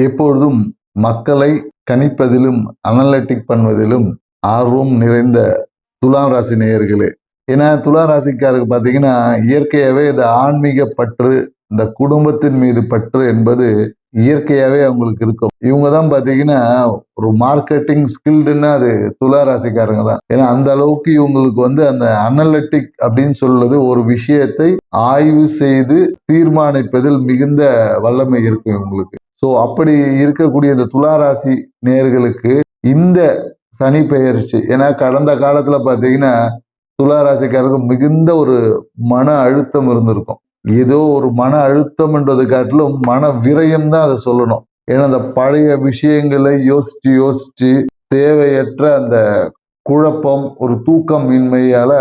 எப்பொழுதும் மக்களை கணிப்பதிலும் அனலிட்டிக் பண்ணுவதிலும் ஆர்வம் நிறைந்த துலாம் ராசி நேயர்களே. ஏன்னா துலாம் ராசிக்காரருக்கு பார்த்தீங்கன்னா இயற்கையாகவே இந்த ஆன்மீக பற்று, இந்த குடும்பத்தின் மீது பற்று என்பது இயற்கையாகவே அவங்களுக்கு இருக்கும். இவங்க தான் பார்த்தீங்கன்னா ஒரு மார்க்கெட்டிங் ஸ்கில்டுன்னா அது துலா ராசிக்காரங்க தான். ஏன்னா அந்த அளவுக்கு இவங்களுக்கு அந்த அனலிட்டிக் அப்படின்னு சொல்றது ஒரு விஷயத்தை ஆய்வு செய்து தீர்மானிப்பதில் மிகுந்த வல்லமை இருக்கும் இவங்களுக்கு. ஸோ அப்படி இருக்கக்கூடிய இந்த துளாராசி நேயர்களுக்கு இந்த சனி பெயர்ச்சி, ஏன்னா கடந்த காலத்துல பார்த்தீங்கன்னா துளாராசிக்காரருக்கு மிகுந்த ஒரு மன அழுத்தம் இருந்திருக்கும். ஏதோ ஒரு மன அழுத்தம்ன்றது காட்டிலும் மன விரயம் தான் அதை சொல்லணும். ஏன்னா அந்த பழைய விஷயங்களை யோசிச்சு யோசிச்சு தேவையற்ற அந்த குழப்பம், ஒரு தூக்கமின்மையால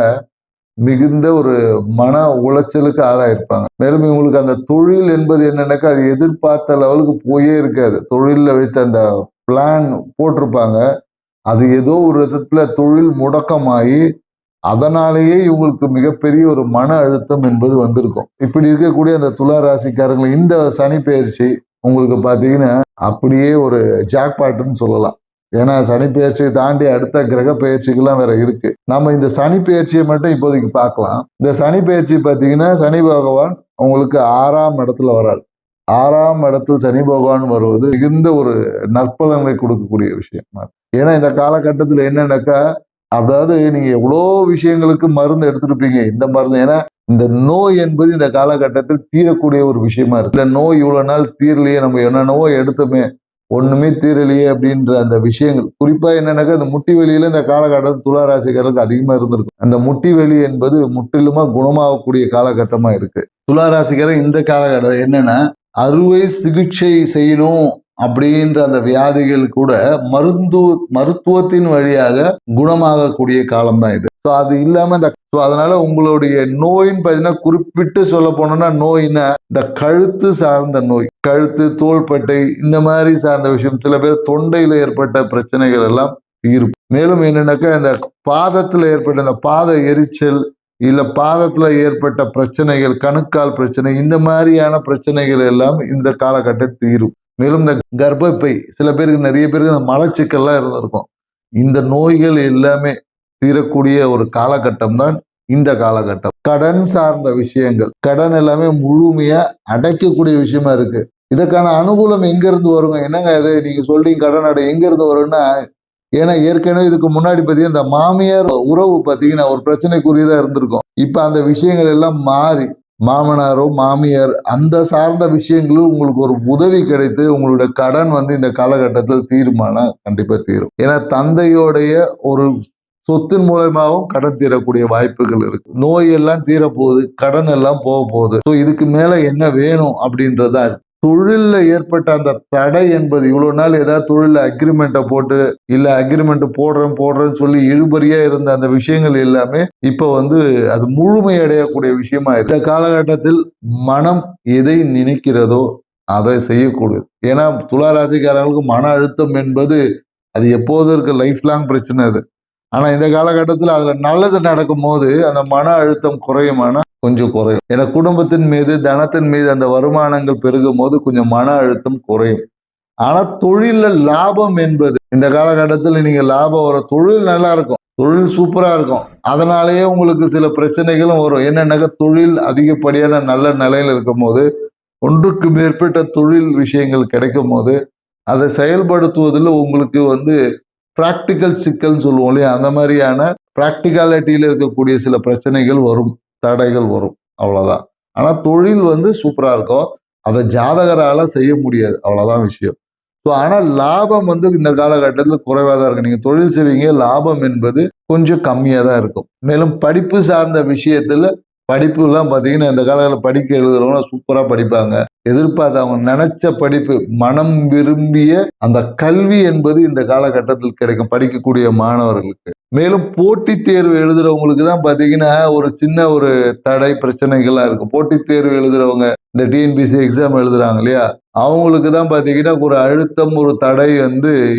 மிகுந்த ஒரு மன உளைச்சலுக்கு ஆளாயிருப்பாங்க. மேலும் இவங்களுக்கு அந்த தொழில் என்பது என்னன்னாக்கா அது எதிர்பார்த்த லெவலுக்கு போயே இருக்காது. தொழிலில் வைத்து அந்த பிளான் போட்டிருப்பாங்க, அது ஏதோ ஒரு விதத்துல தொழில் முடக்கமாகி அதனாலேயே இவங்களுக்கு மிகப்பெரிய ஒரு மன அழுத்தம் என்பது வந்திருக்கும். இப்படி இருக்கக்கூடிய அந்த துலா ராசிக்காரங்களை இந்த சனி பயிற்சி உங்களுக்கு பார்த்தீங்கன்னா அப்படியே ஒரு ஜாக்பாட்டுன்னு சொல்லலாம். ஏன்னா சனி பெயர்ச்சியை தாண்டி அடுத்த கிரக பயிற்சிகள்லாம் வேற இருக்கு. நம்ம இந்த சனி பெயர்ச்சியை மட்டும் இப்போதைக்கு பார்க்கலாம். இந்த சனி பெயர்ச்சி பார்த்தீங்கன்னா சனி பகவான் உங்களுக்கு 6ஆம் இடத்துல வரார். 6ஆம் இடத்தில் சனி பகவான் வருவது மிகுந்த ஒரு நற்பலன்களை கொடுக்கக்கூடிய விஷயம். ஏன்னா இந்த காலகட்டத்தில் என்னன்னாக்கா, அதாவது நீங்க எவ்வளோ விஷயங்களுக்கு மருந்து எடுத்துருப்பீங்க. இந்த மருந்து ஏன்னா இந்த நோய் என்பது இந்த காலகட்டத்தில் தீரக்கூடிய ஒரு விஷயமா இருக்கு. இந்த நோய் இவ்வளவு நாள் தீரலையே, நம்ம என்னென்னவோ எடுத்துமே ஒண்ணுமே தீரலையே அப்படின்ற அந்த விஷயங்கள், குறிப்பா என்னன்னாக்கா இந்த முட்டி வலியில இந்த காலகட்டத்தில் துளாராசிக்காரர்களுக்கு அதிகமா இருந்திருக்கும். அந்த முட்டி வலி என்பது முற்றிலுமா குணமாகக்கூடிய காலகட்டமா இருக்கு. துளாராசிக்காரர் இந்த காலகட்டம் என்னன்னா அறுவை சிகிச்சை செய்யணும் அப்படின்ற அந்த வியாதிகள் கூட மருத்துவத்தின் வழியாக குணமாகக்கூடிய காலம்தான் இது. ஸோ அது இல்லாம அதனால உங்களுடைய நோயின்னு பார்த்தீங்கன்னா குறிப்பிட்டு சொல்ல போனோம்னா நோயின்னா இந்த கழுத்து சார்ந்த நோய், கழுத்து, தோள்பட்டை இந்த மாதிரி சார்ந்த விஷயம். சில பேர் தொண்டையில ஏற்பட்ட பிரச்சனைகள் எல்லாம் தீரும். மேலும் என்னன்னாக்கா இந்த பாதத்துல ஏற்பட்ட இந்த பாத எரிச்சல், இல்ல பாதத்துல ஏற்பட்ட பிரச்சனைகள், கணுக்கால் பிரச்சனை, இந்த மாதிரியான பிரச்சனைகள் எல்லாம் இந்த காலகட்டத்தில் தீரும். மேலும் இந்த கர்ப்பப்பை, சில பேருக்கு நிறைய பேருக்கு இந்த மலச்சிக்கல்லாம் இருந்திருக்கும். இந்த நோய்கள் எல்லாமே தீரக்கூடிய ஒரு காலகட்டம் தான் இந்த காலகட்டம். கடன் சார்ந்த விஷயங்கள், கடன் எல்லாமே முழுமையா அடைக்கக்கூடிய விஷயமா இருக்கு. இதற்கான அனுகூலம் எங்க இருந்து வருங்க? என்னங்க அது நீங்க சொல்றீங்க கடன் அடை எங்க இருந்து வரும்னா, ஏன்னா ஏற்கனவே இதுக்கு முன்னாடி பார்த்தீங்கன்னா இந்த மாமியார் உறவு பார்த்தீங்கன்னா ஒரு பிரச்சனைக்குரியதா இருந்திருக்கும். இப்ப அந்த விஷயங்கள் எல்லாம் மாறி மாமனாரோ மாமியார் அந்த சார்ந்த விஷயங்களும் உங்களுக்கு ஒரு உதவி கிடைத்து உங்களுடைய கடன் இந்த காலகட்டத்தில் தீருமானா கண்டிப்பா தீரும். ஏன்னா தந்தையோடைய ஒரு சொத்தின் மூலமாகவும் கடன் தீரக்கூடிய வாய்ப்புகள் இருக்கு. நோய் எல்லாம் தீரப்போகுது, கடன் எல்லாம் போக போகுது. ஸோ இதுக்கு மேல என்ன வேணும் அப்படின்றதா தொழில்ல ஏற்பட்ட அந்த தடை என்பது இவ்வளவு நாள் ஏதாவது தொழில அக்ரிமெண்ட்டை போட்டு இல்ல அக்ரிமெண்ட் போடுறேன்னு சொல்லி இழுபறியா இருந்த அந்த விஷயங்கள் எல்லாமே இப்ப அது முழுமை அடையக்கூடிய விஷயமா இந்த காலகட்டத்தில் மனம் எதை நினைக்கிறதோ அதை செய்யக்கூடியது. ஏன்னா துலா ராசிக்காரர்களுக்கு மன அழுத்தம் என்பது அது எப்போதும் இருக்க லைஃப் லாங் பிரச்சனை அது. ஆனா இந்த காலகட்டத்தில் அதுல நல்லது நடக்கும் போது அந்த மன அழுத்தம் குறையுமானா கொஞ்சம் குறையும். ஏன்னா குடும்பத்தின் மீது, தனத்தின் மீது அந்த வருமானங்கள் பெருகும் போது கொஞ்சம் மன அழுத்தம் குறையும். ஆனா தொழில லாபம் என்பது இந்த காலகட்டத்தில் நீங்க லாபம் வரும், தொழில் நல்லா இருக்கும், தொழில் சூப்பரா இருக்கும். அதனாலேயே உங்களுக்கு சில பிரச்சனைகளும் வரும். என்னன்னாக்க தொழில் அதிகப்படியான நல்ல நிலையில இருக்கும் போது, ஒன்றுக்கு மேற்பட்ட தொழில் விஷயங்கள் கிடைக்கும் போது அதை செயல்படுத்துவதில் உங்களுக்கு பிராக்டிக்கல் சிக்கல்னு சொல்லுவோம் இல்லையா, அந்த மாதிரியான பிராக்டிகாலிட்டியில இருக்கக்கூடிய சில பிரச்சனைகள் வரும், தடைகள் வரும், அவ்வளவுதான். ஆனா தொழில் சூப்பரா இருக்கும், அதை ஜாதகரால செய்ய முடியாது, அவ்வளவுதான் விஷயம். ஸோ ஆனால் லாபம் இந்த காலகட்டத்தில் குறைவாக தான் இருக்கு. நீங்க தொழில் செய்வீங்க, லாபம் என்பது கொஞ்சம் கம்மியாக தான் இருக்கும். மேலும் படிப்பு சார்ந்த விஷயத்துல படிப்பு எல்லாம் பார்த்தீங்கன்னா இந்த காலத்தில் படிக்க எழுதுறவங்க சூப்பரா படிப்பாங்க. எதிர்பார்த்து அவங்க நினைச்ச படிப்பு, மனம் விரும்பிய அந்த கல்வி என்பது இந்த காலகட்டத்தில் கிடைக்கும் படிக்கக்கூடிய மாணவர்களுக்கு. மேலும் போட்டித் தேர்வு எழுதுறவங்களுக்கு தான் பார்த்தீங்கன்னா ஒரு சின்ன ஒரு தடை பிரச்சனைகள்லாம் இருக்கும். போட்டித் தேர்வு எழுதுறவங்க இந்த டிஎன்பிசி எக்ஸாம் எழுதுறாங்க இல்லையா, அவங்களுக்கு தான் பார்த்தீங்கன்னா ஒரு அழுத்தம், ஒரு தடை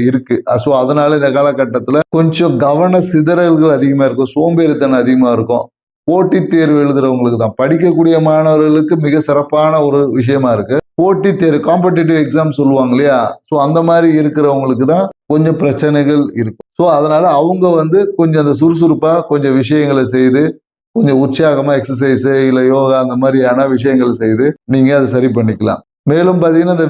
இருக்கு. ஸோ அதனால இந்த காலகட்டத்தில் கொஞ்சம் கவன சிதறல்கள் அதிகமா இருக்கும், சோம்பேறித்தனம் அதிகமா இருக்கும். போட்டித் தேர்வு எழுதுறவங்களுக்கு தான், படிக்கக்கூடிய மாணவர்களுக்கு மிக சிறப்பான ஒரு விஷயமா இருக்கு. போட்டி தேர்வு காம்படிட்டிவ் எக்ஸாம் சொல்லுவாங்க இல்லையா, ஸோ அந்த மாதிரி இருக்கிறவங்களுக்கு தான் கொஞ்சம் பிரச்சனைகள் இருக்கும். ஸோ அதனால அவங்க வந்து கொஞ்சம் அந்த சுறுசுறுப்பா கொஞ்சம் விஷயங்களை செய்து கொஞ்சம் உற்சாகமா எக்ஸசைஸ் இல்லை யோகா அந்த மாதிரியான விஷயங்கள் செய்து நீங்க அதை சரி பண்ணிக்கலாம். மேலும் பார்த்தீங்கன்னா இந்த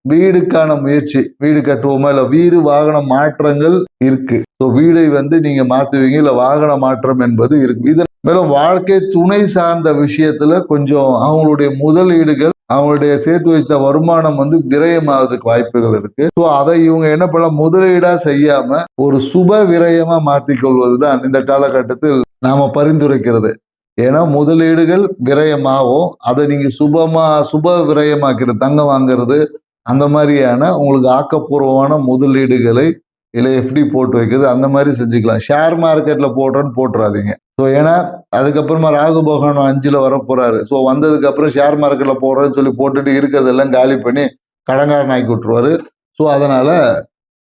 வீடுக்கான முயற்சி, வீடு கட்டுவோமா இல்லை வீடு வாகன மாற்றங்கள் இருக்கு. ஸோ வீடை வந்து நீங்க மாத்துவீங்க இல்லை வாகன மாற்றம் என்பது இருக்கு. இது மேலும் வாழ்க்கை துணை சார்ந்த விஷயத்துல கொஞ்சம் அவங்களுடைய முதலீடுகள் அவங்களுடைய சேர்த்து வச்ச வருமானம் வந்து விரயமாவதற்கு வாய்ப்புகள் இருக்கு. ஸோ அதை இவங்க என்ன பண்ணலாம், முதலீடா செய்யாம ஒரு சுப விரயமா மாற்றிக்கொள்வதுதான் இந்த காலகட்டத்தில் நாம பரிந்துரைக்கிறது. ஏன்னா முதலீடுகள் விரயமாகும், அதை நீங்க சுப விரயமாக்கிறது, தங்கம் வாங்குறது அந்த மாதிரியான உங்களுக்கு ஆக்கப்பூர்வமான முதலீடுகளை இல்லை எஃப்டி போட்டு வைக்கிறது அந்த மாதிரி செஞ்சுக்கலாம். ஷேர் மார்க்கெட்ல போடுறேன்னு போட்டுறாதீங்க. ஸோ ஏன்னா அதுக்கப்புறமா ராகு பகவான் 5ல் வர போறாரு. ஸோ வந்ததுக்கு அப்புறம் ஷேர் மார்க்கெட்ல போடுறேன்னு சொல்லி போட்டுட்டு இருக்கிறதெல்லாம் காலி பண்ணி கடங்காரன் ஆக்கி விட்டுருவாரு. ஸோ அதனால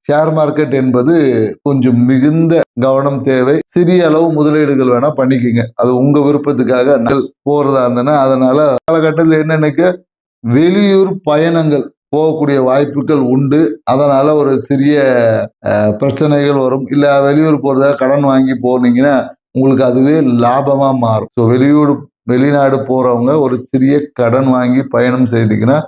ஷேர் மார்க்கெட் என்பது கொஞ்சம் மிகுந்த கவனம் தேவை. சிறிய அளவு முதலீடுகள் வேணா பண்ணிக்கோங்க, அது உங்க விருப்பத்துக்காக போறதா இருந்ததுன்னா. அதனால காலகட்டத்தில் என்னன்னைக்கு வெளியூர் பயணங்கள் போகக்கூடிய வாய்ப்புகள் உண்டு. அதனால ஒரு சிறிய பிரச்சனைகள் வரும். இல்ல வெளியூர் போறதா கடன் வாங்கி போனீங்கன்னா உங்களுக்கு அதுவே லாபமா மாறும். ஸோ வெளிநாடு போறவங்க ஒரு சிறிய கடன் வாங்கி பயணம் செய்தீங்கன்னா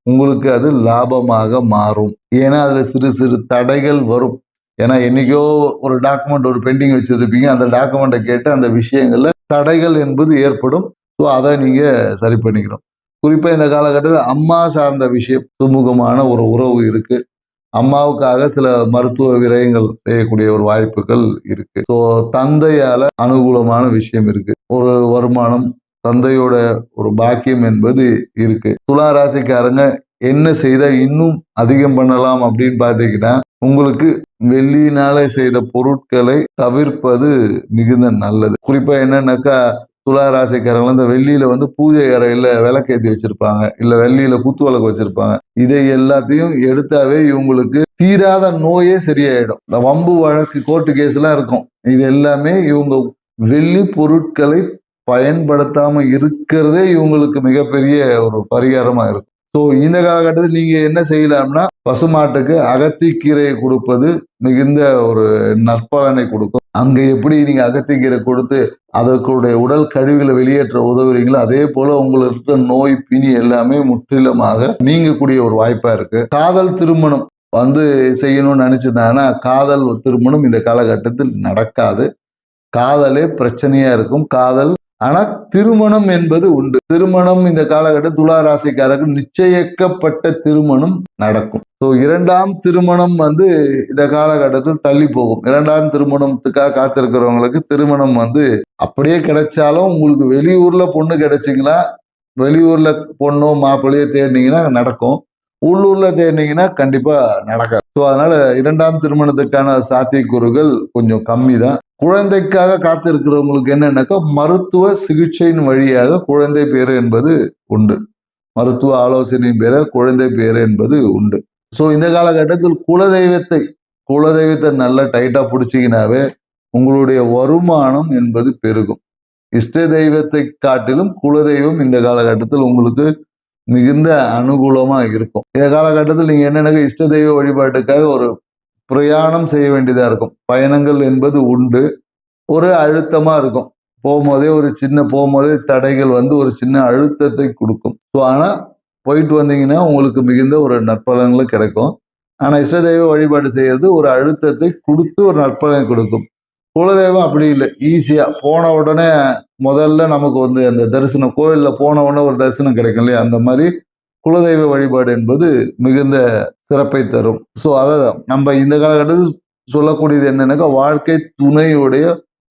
உங்களுக்கு அது லாபமாக மாறும். ஏன்னா அதுல சிறு சிறு தடைகள் வரும். ஏன்னா என்னைக்கோ ஒரு டாக்குமெண்ட் ஒரு பெண்டிங் வச்சிருப்பீங்க, அந்த டாக்குமெண்ட்டை கேட்டு அந்த விஷயங்கள்ல தடைகள் என்பது ஏற்படும். ஸோ அதை நீங்க சரி பண்ணிக்கணும். குறிப்பா இந்த காலகட்டத்தில் அம்மா சார்ந்த விஷயம் சுமூகமான ஒரு உறவு இருக்கு. அம்மாவுக்காக சில மருத்துவ விரயங்கள் செய்யக்கூடிய ஒரு வாய்ப்புகள் இருக்கு. ஸோ தந்தையால அனுகூலமான விஷயம் இருக்கு. ஒரு வருமானம், தந்தையோட ஒரு பாக்கியம் என்பது இருக்கு. துலா ராசிக்காரங்க என்ன செய்தா இன்னும் அதிகம் பண்ணலாம் அப்படின்னு பார்த்தீங்கன்னா, உங்களுக்கு வெள்ளியினால செய்த பொருட்களை தவிர்ப்பது மிகுந்த நல்லது. குறிப்பா என்னன்னாக்கா துலா ராசிக்காரங்க இந்த வெள்ளியில வந்து பூஜை அறையில விளக்கேற்றி வச்சிருப்பாங்க, இல்ல வெள்ளியில குத்து விளக்கு வச்சிருப்பாங்க. இதை எல்லாத்தையும் எடுத்தாவே இவங்களுக்கு தீராத நோயே சரியாயிடும். இந்த வம்பு வழக்கு கோர்ட்டு கேஸ் எல்லாம் இருக்கும். இது எல்லாமே இவங்க வெள்ளி பொருட்களை பயன்படுத்தாம இருக்கிறதே இவங்களுக்கு மிகப்பெரிய ஒரு பரிகாரமா இருக்கும். ஸோ இந்த காலகட்டத்தில் நீங்க என்ன செய்யலாம்னா, பசுமாட்டுக்கு அகத்திக்கீரையை கொடுப்பது மிகுந்த ஒரு நற்பலனை கொடுக்கும். அங்க எப்படி நீங்க அகத்திக்கீரை கொடுத்து அதற்குடைய உடல் கழிவுகளை வெளியேற்ற உதவுறீங்களோ அதே போல உங்களுக்கு இருக்கிற நோய் பிணி எல்லாமே முற்றிலுமாக நீங்கக்கூடிய ஒரு வாய்ப்பா இருக்கு. காதல் திருமணம் வந்து செய்யணும்னு நினைச்சிருந்தாங்கன்னா காதல் திருமணம் இந்த காலகட்டத்தில் நடக்காது. காதலே பிரச்சனையா இருக்கும். காதல் ஆனா திருமணம் என்பது உண்டு. திருமணம் இந்த காலகட்ட துலா ராசிக்காரர்கள் நிச்சயிக்கப்பட்ட திருமணம் நடக்கும். ஸோ 2ஆம் திருமணம் வந்து இந்த காலகட்டத்தில் தள்ளி போகும். 2ஆம் திருமணத்துக்காக காத்திருக்கிறவங்களுக்கு திருமணம் வந்து அப்படியே கிடைச்சாலும் உங்களுக்கு வெளியூர்ல பொண்ணு கிடைச்சிங்களா, வெளியூர்ல பொண்ணோ மாப்பிள்ளையோ தேடினீங்கன்னா நடக்கும். உள்ளூர்ல தேடினீங்கன்னா கண்டிப்பா நடக்காது. ஸோ அதனால 2ஆம் திருமணத்துக்கான சாத்தியக்கூறுகள் கொஞ்சம் கம்மி தான். குழந்தைக்காக காத்திருக்கிறவங்களுக்கு என்னன்னாக்கா மருத்துவ சிகிச்சையின் வழியாக குழந்தை பேரு என்பது உண்டு. மருத்துவ ஆலோசனையின் பேர குழந்தை பேரு என்பது உண்டு. ஸோ இந்த காலகட்டத்தில் குலதெய்வத்தை நல்லா டைட்டா பிடிச்சிங்கனாவே உங்களுடைய வருமானம் என்பது பெருகும். இஷ்ட தெய்வத்தை காட்டிலும் குலதெய்வம் இந்த காலகட்டத்தில் உங்களுக்கு மிகுந்த அனுகூலமா இருக்கும். இந்த காலகட்டத்தில் நீங்க என்னன்னாக்கா இஷ்ட தெய்வ வழிபாட்டுக்காக ஒரு பிரயாணம் செய்ய வேண்டியதா இருக்கும். பயணங்கள் என்பது உண்டு. ஒரு அழுத்தமா இருக்கும். போகும்போதே தடைகள் வந்து ஒரு சின்ன அழுத்தத்தை கொடுக்கும். ஸோ ஆனா போயிட்டு வந்தீங்கன்னா உங்களுக்கு மிகுந்த ஒரு நற்பலன்களும் கிடைக்கும். ஆனா இஷ்ட தெய்வ வழிபாடு செய்யறது ஒரு அழுத்தத்தை கொடுத்து ஒரு நற்பலனை கொடுக்கும். குலதெய்வம் அப்படி இல்லை, ஈஸியா போன உடனே முதல்ல நமக்கு வந்து அந்த தரிசனம், கோயில்ல போன உடனே ஒரு தரிசனம் கிடைக்கும் இல்லையா, அந்த மாதிரி குலதெய்வ வழிபாடு என்பது மிகுந்த சிறப்பை தரும். ஸோ அதை நம்ம இந்த காலகட்டத்தில் சொல்லக்கூடியது என்னன்னாக்கா வாழ்க்கை துணையுடைய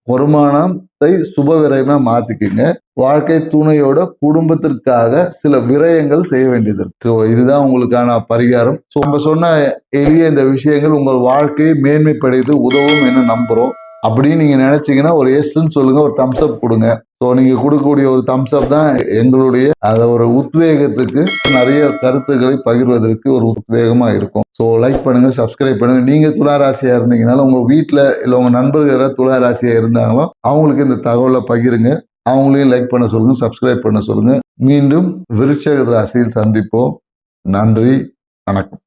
வருமானத்தை சுப விரயமா மாத்திக்கங்க. வாழ்க்கை துணையோட குடும்பத்திற்காக சில விரயங்கள் செய்ய வேண்டியது இருக்கு. ஸோ இதுதான் உங்களுக்கான பரிகாரம். ஸோ நம்ம சொன்ன எளிய இந்த விஷயங்கள் உங்கள் வாழ்க்கையை மேன்மைப்படுத்தி உதவும் என்று நம்புறோம். அப்படின்னு நீங்க நினைச்சீங்கன்னா ஒரு எஸ்ன்னு சொல்லுங்க, ஒரு தம்ஸ் அப் கொடுங்க. ஸோ நீங்க கொடுக்கக்கூடிய ஒரு தம்ஸ் அப் தான் எங்களுடைய அதை ஒரு உத்வேகத்துக்கு நிறைய கருத்துக்களை பகிர்வதற்கு ஒரு உத்வேகமா இருக்கும். ஸோ லைக் பண்ணுங்க, சப்ஸ்கிரைப் பண்ணுங்க. நீங்க துலா ராசியா இருந்தீங்கனாலும் உங்க வீட்டில் இல்லை உங்க நண்பர்கள் துலா ராசியா இருந்தாங்களோ அவங்களுக்கு இந்த தகவலை பகிருங்க. அவங்களையும் லைக் பண்ண சொல்லுங்க, சப்ஸ்கிரைப் பண்ண சொல்லுங்க. மீண்டும் விருச்சிக ராசியில் சந்திப்போம். நன்றி, வணக்கம்.